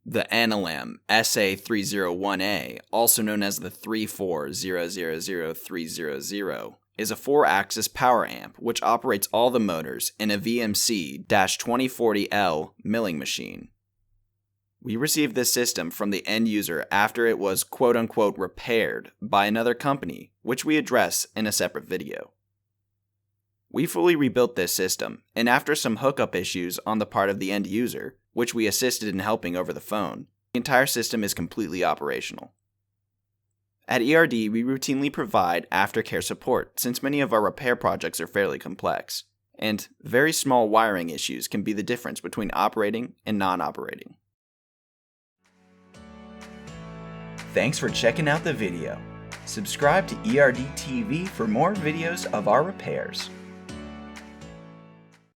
The Anilam sa301a, also known as the 340000300, is a 4-axis power amp which operates all the motors in a VMC-2040L milling machine. We received this system from the end user after it was quote-unquote repaired by another company, which we address in a separate video. We fully rebuilt this system, and after some hookup issues on the part of the end user, which we assisted in helping over the phone, the entire system is completely operational. At ERD, we routinely provide aftercare support since many of our repair projects are fairly complex, and very small wiring issues can be the difference between operating and non-operating. Thanks for checking out the video. Subscribe to ERD TV for more videos of our repairs.